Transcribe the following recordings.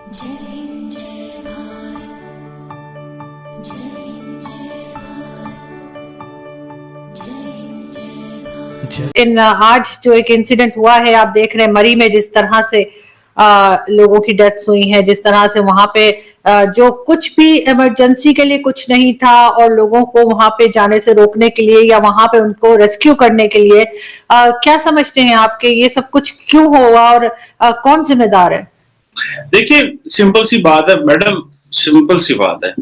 आज जो एक इंसिडेंट हुआ है, आप देख रहे हैं मरी में जिस तरह से लोगों की डेथ्स हुई हैं, जिस तरह से वहां पे जो कुछ भी इमरजेंसी के लिए कुछ नहीं था और लोगों को वहां पे जाने से रोकने के लिए या वहां पे उनको रेस्क्यू करने के लिए, क्या समझते हैं आपके ये सब कुछ क्यों हुआ और कौन जिम्मेदार है? देखिए, सिंपल सी बात है मैडम, सिंपल सी बात है।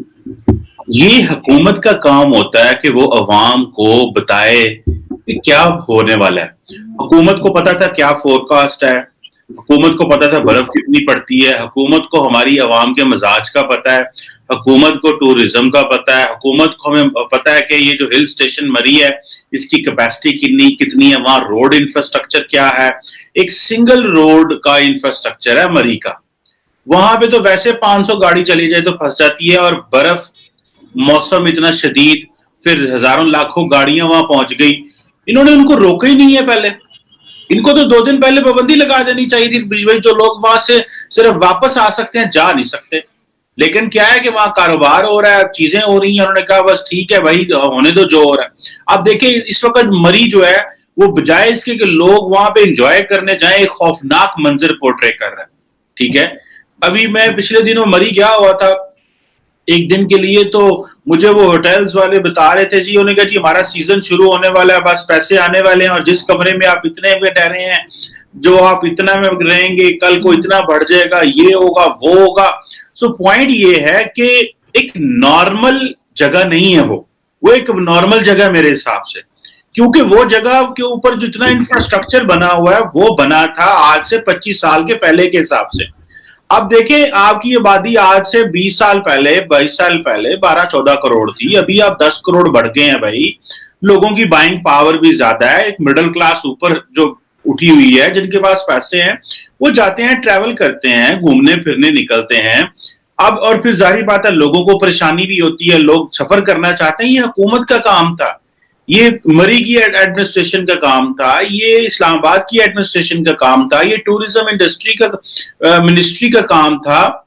ये हुकूमत का काम होता है कि वो अवाम को बताए कि क्या होने वाला है। हुकूमत को पता था क्या फोरकास्ट है, हुकूमत को पता था बर्फ कितनी पड़ती है, हुकूमत को हमारी अवाम के मिजाज का पता है, हुकूमत को टूरिज्म का पता है, हुकूमत को हमें पता है कि ये जो हिल स्टेशन मरी है इसकी कैपेसिटी कितनी है, वहां रोड इंफ्रास्ट्रक्चर क्या है। एक सिंगल रोड का इंफ्रास्ट्रक्चर है मरी का, वहां पे तो वैसे 500 गाड़ी चली जाए तो फंस जाती है, और बर्फ, मौसम इतना शदीद, फिर हजारों लाखों गाड़ियां वहां पहुंच गई। इन्होंने उनको रोका ही नहीं है। पहले इनको तो 2 दिन पहले पाबंदी लगा देनी चाहिए थी, भाई जो लोग वहां से सिर्फ वापस आ सकते हैं, जा नहीं सकते। लेकिन क्या है कि वहां कारोबार हो रहा है, चीजें हो रही हैं, उन्होंने कहा बस ठीक है भाई, होने दो जो हो रहा है। आप देखिए इस वक्त मरी जो है वो बजाय इसके कि लोग वहां पे एंजॉय करने जाएं, एक खौफनाक मंजर पोर्ट्रे कर रहा है। ठीक है, अभी मैं पिछले दिनों मरी गया हुआ था एक दिन के लिए, तो मुझे वो होटल्स वाले बता रहे थे जी, उन्होंने कहा जी हमारा सीजन शुरू होने वाला है, बस पैसे आने वाले हैं, और जिस कमरे में आप इतने में ठहरे हैं, जो आप इतना में रहेंगे, कल को इतना बढ़ जाएगा, ये होगा वो होगा। सो पॉइंट ये है कि एक नॉर्मल जगह नहीं है वो एक नॉर्मल जगह मेरे हिसाब से, क्योंकि वो जगह के ऊपर जितना इंफ्रास्ट्रक्चर बना हुआ है वो बना था आज से 25 साल के पहले के हिसाब से। अब देखें, आपकी आबादी आज से 20 साल पहले, 22 साल पहले 12-14 करोड़ थी, अभी आप 10 करोड़ बढ़ गए हैं भाई। लोगों की बाइंग पावर भी ज्यादा है, एक मिडिल क्लास ऊपर जो उठी हुई है, जिनके पास पैसे हैं वो जाते हैं, ट्रैवल करते हैं, घूमने फिरने निकलते हैं। अब और फिर जाहिर बात है लोगों को परेशानी भी होती है, लोग सफर करना चाहते हैं। ये हुकूमत का काम था, ये मरी की एडमिनिस्ट्रेशन का काम था, ये इस्लामाबाद की एडमिनिस्ट्रेशन का काम था, ये टूरिज्म इंडस्ट्री का मिनिस्ट्री का काम था,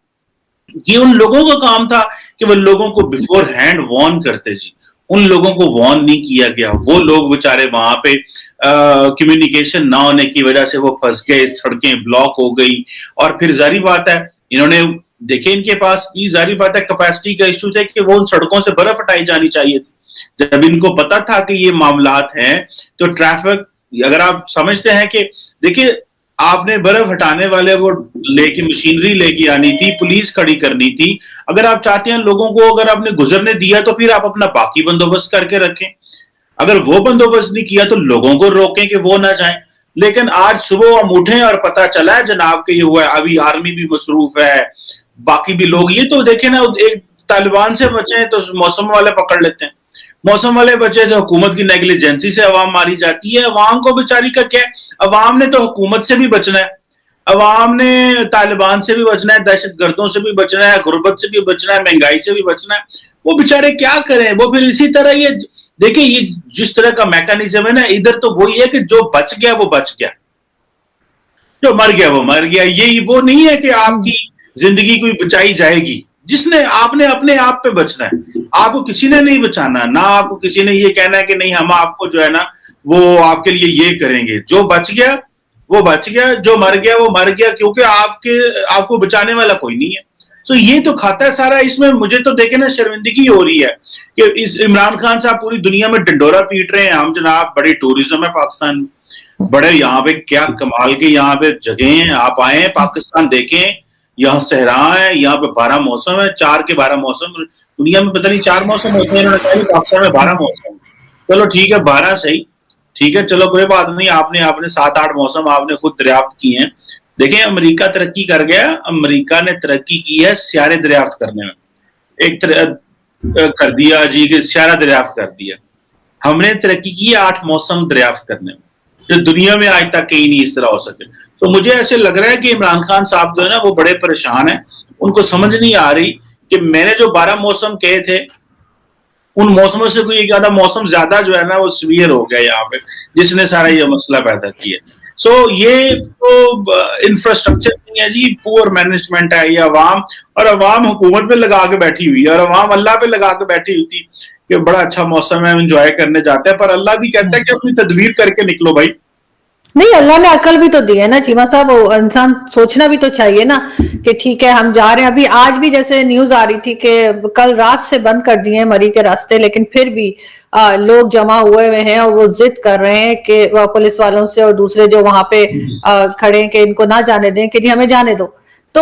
ये उन लोगों का काम था कि वो लोगों को बिफोर हैंड वार्न करते जी। उन लोगों को वार्न नहीं किया गया, वो लोग बेचारे वहां पे कम्युनिकेशन ना होने की वजह से वो फंस गए, सड़कें ब्लॉक हो गई। और फिर जारी बात है इन्होंने देखे, इनके पास भी जारी बात है कैपेसिटी का इश्यू था कि वो उन सड़कों से बर्फ हटाई जानी चाहिए थी। जब इनको पता था कि ये मामलात हैं, तो ट्रैफिक, अगर आप समझते हैं कि देखिए आपने बर्फ हटाने वाले वो लेके मशीनरी लेके आनी थी, पुलिस खड़ी करनी थी। अगर आप चाहते हैं लोगों को, अगर आपने गुजरने दिया तो फिर आप अपना बाकी बंदोबस्त करके रखें। अगर वो बंदोबस्त नहीं किया तो लोगों को रोकें कि वो ना जाएं। लेकिन आज सुबह हम उठे और पता चला है जनाब के ये हुआ है, अभी आर्मी भी मसरूफ है, बाकी भी लोग। ये तो देखे ना, एक तालिबान से बचे तो मौसम वाले पकड़ लेते हैं, मौसम वाले बचे तो हुकूमत की नेग्लिजेंसी से अवाम मारी जाती है। अवाम को बेचारी का क्या, अवाम ने तो हुकूमत से भी बचना है, अवाम ने तालिबान से भी बचना है, दहशत गर्दों से भी बचना है, गुर्बत से भी बचना है, महंगाई से भी बचना है। वो बेचारे क्या करें, वो फिर इसी तरह ये देखिए, ये जिस तरह का मैकेनिज्म है ना, इधर तो वही है कि जो बच गया वो बच गया, जो मर गया वो मर गया। ये वो नहीं है कि आपकी जिंदगी कोई बचाई जाएगी, जिसने आपने अपने आप पे बचना है, आपको किसी ने नहीं बचाना, ना आपको किसी ने ये कहना है कि नहीं हम आपको जो है ना वो आपके लिए ये करेंगे। जो बच गया वो बच गया, जो मर गया वो मर गया, क्योंकि आपको बचाने वाला कोई नहीं है। सो ये तो खाता है सारा। इसमें मुझे तो देखे ना शर्मिंदगी हो रही है कि इस इमरान खान साहब पूरी दुनिया में डंडोरा पीट रहे हैं, हम जनाब बड़ी टूरिज्म है पाकिस्तान में, बड़े यहाँ पे क्या कमाल के यहाँ पे जगह हैं, आप आए पाकिस्तान देखें, यहाँ सहरा है, यहाँ पे 12 मौसम है, 4 के 12 मौसम। दुनिया में पता नहीं 4 मौसम होते हैं, पाकिस्तान में 12 मौसम। चलो ठीक है 12 सही, ठीक है चलो कोई बात नहीं, आपने 7-8 मौसम आपने खुद दरियाफ्त किए हैं। देखें अमेरिका तरक्की कर गया, अमेरिका ने तरक्की की है सियारे दरियाफ्त करने में, एक कर दिया जी कि सियारा दरियाफ्त कर दिया। हमने तरक्की की है 8 मौसम दरियाफ्त करने में, जो दुनिया में आज तक कहीं नहीं इस तरह हो सके। तो मुझे ऐसे लग रहा है कि इमरान खान साहब जो है ना वो बड़े परेशान हैं, उनको समझ नहीं आ रही कि मैंने जो 12 मौसम कहे थे उन मौसमों से कोई एक ज्यादा मौसम ज्यादा जो है ना वो सीवियर हो गया यहाँ पे, जिसने सारा ये मसला पैदा किया। सो ये तो इंफ्रास्ट्रक्चर नहीं है जी, पुअर मैनेजमेंट है ये अवाम, और अवाम हुकूमत पे लगा के बैठी हुई है, और अवाम अल्लाह पे लगा के बैठी हुई थी कि बड़ा अच्छा मौसम है, हम इंजॉय करने जाते हैं, पर अल्लाह भी कहता है कि अपनी तदबीर करके निकलो भाई। नहीं, अल्लाह ने अकल भी तो दी है ना चीमा साहब, वो इंसान सोचना भी तो चाहिए ना कि ठीक है हम जा रहे हैं। अभी आज भी जैसे न्यूज आ रही थी कि कल रात से बंद कर दिए हैं मरी के रास्ते, लेकिन फिर भी लोग जमा हुए हुए हैं और वो जिद कर रहे हैं कि पुलिस वालों से और दूसरे जो वहां पे खड़े हैं कि इनको ना जाने दें, कि जी हमें जाने दो। तो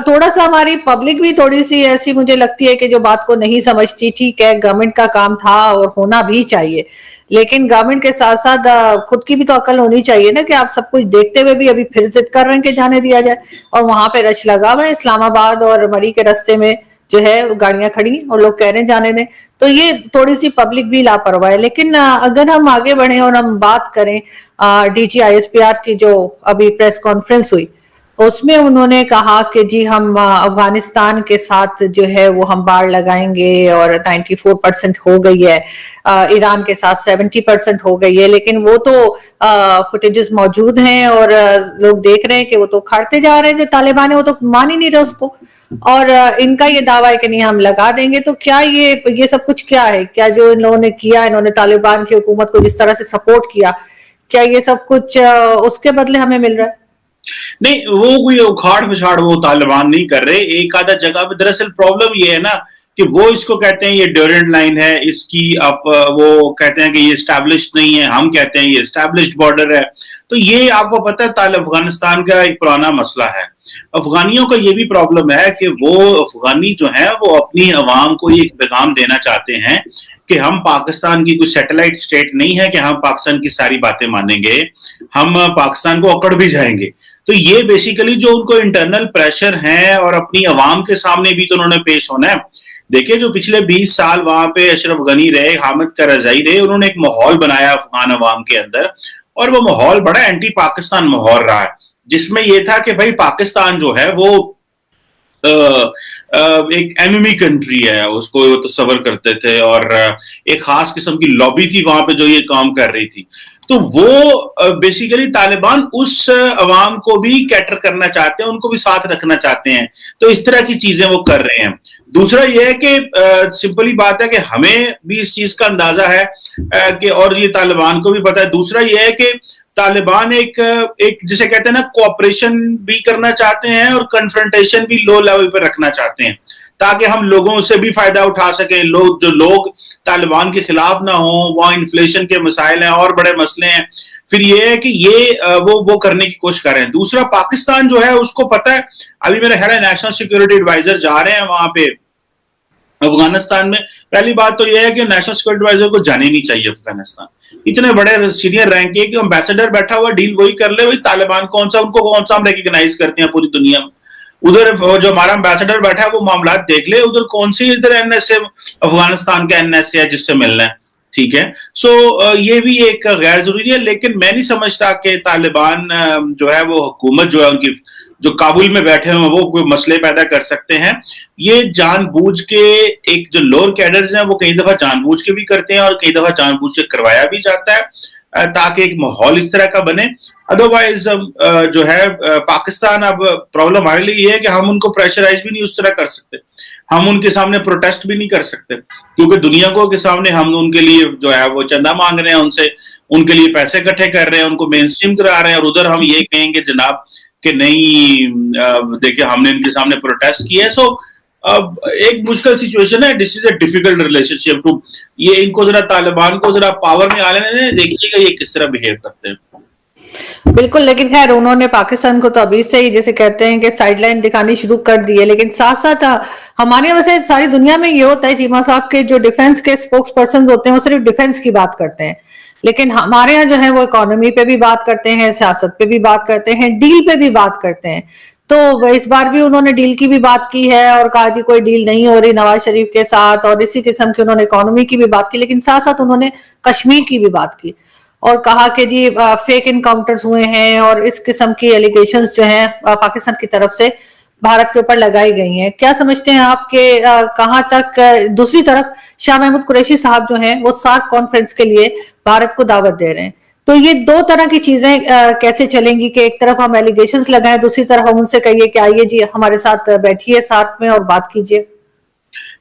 थोड़ा सा हमारी पब्लिक भी थोड़ी सी ऐसी मुझे लगती है कि जो बात को नहीं समझती। ठीक है, गवर्नमेंट का काम था और होना भी चाहिए, लेकिन गवर्नमेंट के साथ साथ खुद की भी तो अकल होनी चाहिए ना कि आप सब कुछ देखते हुए भी अभी फिर जिद कर रहे हैं कि जाने दिया जाए, और वहां पे रश लगा हुआ है इस्लामाबाद और मरी के रास्ते में जो है गाड़ियां खड़ी और लोग कह रहे हैं जाने दें। तो ये थोड़ी सी पब्लिक भी लापरवाह है। लेकिन अगर हम आगे बढ़े और हम बात करें डीजी आईएसपीआर की जो अभी प्रेस कॉन्फ्रेंस हुई, उसमें उन्होंने कहा कि जी हम अफगानिस्तान के साथ जो है वो हम बाड़ लगाएंगे और 94% हो गई है, ईरान के साथ 70% हो गई है, लेकिन वो तो फुटेजेस मौजूद हैं और लोग देख रहे हैं कि वो तो खाड़ते जा रहे हैं जो तालिबान है, वो तो मान ही नहीं रहे उसको। और इनका ये दावा है कि नहीं हम लगा देंगे। तो क्या ये सब कुछ क्या है? क्या जो इन लोगों ने किया, इन्होंने तालिबान की हुकूमत को जिस तरह से सपोर्ट किया, क्या ये सब कुछ उसके बदले हमें मिल रहा है? नहीं, वो कोई उखाड़ पिछाड़ वो तालिबान नहीं कर रहे, एक आधा जगह पे दरअसल प्रॉब्लम ये है ना कि वो इसको कहते हैं ये ड्यूरेंट लाइन है, इसकी आप वो कहते हैं कि ये एस्टैब्लिश्ड नहीं है, हम कहते हैं ये एस्टैब्लिश्ड बॉर्डर है। तो ये आपको पता है अफगानिस्तान का एक पुराना मसला है। अफगानियों का ये भी प्रॉब्लम है कि वो अफगानी जो है वो अपनी अवाम को ये एक पैगाम देना चाहते हैं कि हम पाकिस्तान की कोई सैटेलाइट स्टेट नहीं है कि हम पाकिस्तान की सारी बातें मानेंगे, हम पाकिस्तान को अकड़ भी जाएंगे। तो ये बेसिकली जो उनको इंटरनल प्रेशर है और अपनी अवाम के सामने भी तो उन्होंने पेश होना है। देखिए जो पिछले 20 साल वहां पे अशरफ गनी रहे, हामिद करजाई रहे, उन्होंने एक माहौल बनाया अफगान अवाम के अंदर, और वो माहौल बड़ा एंटी पाकिस्तान माहौल रहा है, जिसमें यह था कि भाई पाकिस्तान जो है वो एक एनिमी कंट्री है, उसको वो तस्वर करते थे, और एक खास किस्म की लॉबी थी वहां पे जो ये काम कर रही थी। तो वो बेसिकली तालिबान उस अवाम को भी कैटर करना चाहते हैं, उनको भी साथ रखना चाहते हैं। तो इस तरह की चीजें वो कर रहे हैं। दूसरा ये है कि सिंपली बात है कि हमें भी इस चीज का अंदाजा है कि, और ये तालिबान को भी पता है। दूसरा ये है कि तालिबान एक जिसे कहते हैं ना कोऑपरेशन भी करना चाहते हैं और कन्फ्रंटेशन भी लो लेवल पर रखना चाहते हैं, ताकि हम लोगों से भी फायदा उठा सकें। लोग तालिबान के खिलाफ ना हो, वहां इन्फ्लेशन के मसाइल हैं और बड़े मसले हैं। फिर ये है कि ये वो करने की कोशिश कर रहे हैं। दूसरा पाकिस्तान जो है उसको पता है, अभी मेरा ख्याल है नेशनल सिक्योरिटी एडवाइजर जा रहे हैं वहां पे अफगानिस्तान में। पहली बात तो यह है कि नेशनल सिक्योरिटी एडवाइजर को जाने नहीं चाहिए अफगानिस्तान, इतने बड़े सीनियर रैंक के कि एम्बेसडर बैठा हुआ डील वही कर ले, वही तालिबान कौन सा हम रिकॉग्नाइज करते हैं पूरी दुनिया में। उधर जो हमारा एम्बेसडर बैठा है वो मामला देख ले, उधर कौन सी इधर एनएसए अफगानिस्तान का एनएसए है जिससे मिलना है, ठीक है। सो ये भी एक गैर जरूरी है। लेकिन मैं नहीं समझता कि तालिबान जो है वो हुकूमत जो है उनकी जो काबुल में बैठे हैं वो कोई मसले पैदा कर सकते हैं। ये जानबूझ के एक जो लोअर कैडर्स हैं वो कई दफा जानबूझ के भी करते हैं और कई दफा जानबूझ के करवाया भी जाता है ताकि एक माहौल इस तरह का बने। अदरवाइज जो है पाकिस्तान, अब प्रॉब्लम हमारे लिए ये है कि हम उनको प्रेशराइज भी नहीं उस तरह कर सकते, हम उनके सामने प्रोटेस्ट भी नहीं कर सकते, क्योंकि दुनिया को के सामने हम उनके लिए जो है वो चंदा मांग रहे हैं, उनसे उनके लिए पैसे इकट्ठे कर रहे हैं, उनको मेन स्ट्रीम करा रहे हैं, और उधर हम ये कहेंगे जनाब कि नहीं देखिए हमने इनके सामने प्रोटेस्ट किया है। सो अब एक मुश्किल सिचुएशन है, this is a difficult relationship too, ये इनको जरा तालिबान को जरा पावर में आने दें, देखिएगा ये किस तरह बिहेव करते हैं। बिल्कुल, लेकिन खैर उन्होंने पाकिस्तान को तो अभी से ही जैसे कहते हैं कि साइडलाइन दिखानी शुरू कर दी है। लेकिन साथ साथ हमारे वैसे सारी दुनिया में ये होता है चीमा साहब के जो डिफेंस के स्पोक्स पर्सन होते हैं वो सिर्फ डिफेंस की बात करते हैं, लेकिन हमारे यहाँ जो है वो इकोनॉमी पे भी बात करते हैं, सियासत पे भी बात करते हैं, डील पे भी बात करते हैं। तो इस बार भी उन्होंने डील की भी बात की है और कहा जी कोई डील नहीं हो रही नवाज शरीफ के साथ, और इसी किस्म की उन्होंने इकोनॉमी की भी बात की, लेकिन साथ साथ उन्होंने कश्मीर की भी बात की और कहा कि जी फेक इनकाउंटर्स हुए हैं और इस किस्म की एलिगेशंस जो हैं पाकिस्तान की तरफ से भारत के ऊपर लगाई गई हैं। क्या समझते हैं आप कि कहां तक? दूसरी तरफ शाह महमूद कुरैशी साहब जो हैं वो सार्क कॉन्फ्रेंस के लिए भारत को दावत दे रहे हैं, तो ये दो तरह की चीजें कैसे चलेंगी कि एक तरफ हम एलिगेशंस लगाएं, दूसरी तरफ हम उनसे कहिए कि आइए जी हमारे साथ बैठिए साथ में और बात कीजिए।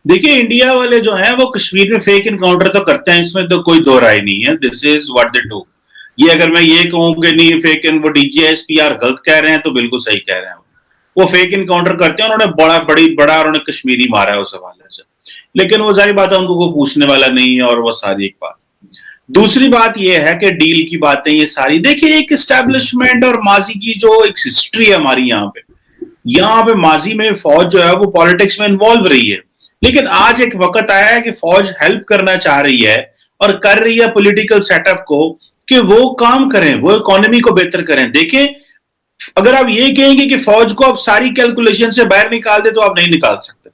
देखिए, इंडिया वाले जो हैं वो कश्मीर में फेक इनकाउंटर तो करते हैं, इसमें तो कोई दो राय नहीं है। This is what they do. ये अगर मैं ये कहूं कि नहीं फेक वो डीजीएसपीआर गलत कह रहे हैं तो बिल्कुल सही कह रहे हैं। वो फेक इनकाउंटर करते हैं, उन्होंने बड़ा उन्होंने कश्मीरी मारा है उस हवाले से, लेकिन वो जारी बात है उनको कोई पूछने वाला नहीं है, और वो सारी एक बात। दूसरी बात यह है कि डील की बातें ये सारी, देखिए एक एस्टेब्लिशमेंट और माजी की जो एक हिस्ट्री है हमारी यहाँ पे माजी में फौज जो है वो पॉलिटिक्स में इन्वॉल्व रही है, लेकिन आज एक वक्त आया है कि फौज हेल्प करना चाह रही है और कर रही है पॉलिटिकल सेटअप को कि वो काम करें, वो इकोनॉमी को बेहतर करें। देखें, अगर आप ये कहेंगे कि फौज को आप सारी कैलकुलेशन से बाहर निकाल दे तो आप नहीं निकाल सकते,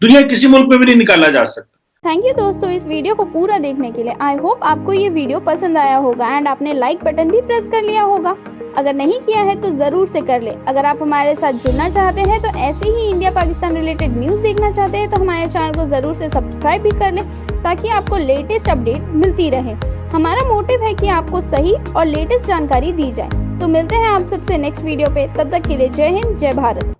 दुनिया किसी मुल्क में भी नहीं निकाला जा सकता। थैंक यू दोस्तों इस वीडियो को पूरा देखने के लिए। आई होप आपको ये वीडियो पसंद आया होगा एंड आपने लाइक बटन भी प्रेस कर लिया होगा। अगर नहीं किया है तो जरूर से कर ले। अगर आप हमारे साथ जुड़ना चाहते हैं तो ऐसे ही इंडिया पाकिस्तान रिलेटेड न्यूज़ देखना चाहते हैं तो हमारे चैनल को जरूर से सब्सक्राइब भी कर ले ताकि आपको लेटेस्ट अपडेट मिलती रहे। हमारा मोटिव है कि आपको सही और लेटेस्ट जानकारी दी जाए। तो मिलते हैं आप सबसे नेक्स्ट वीडियो पे, तब तक के लिए जय हिंद, जय भारत।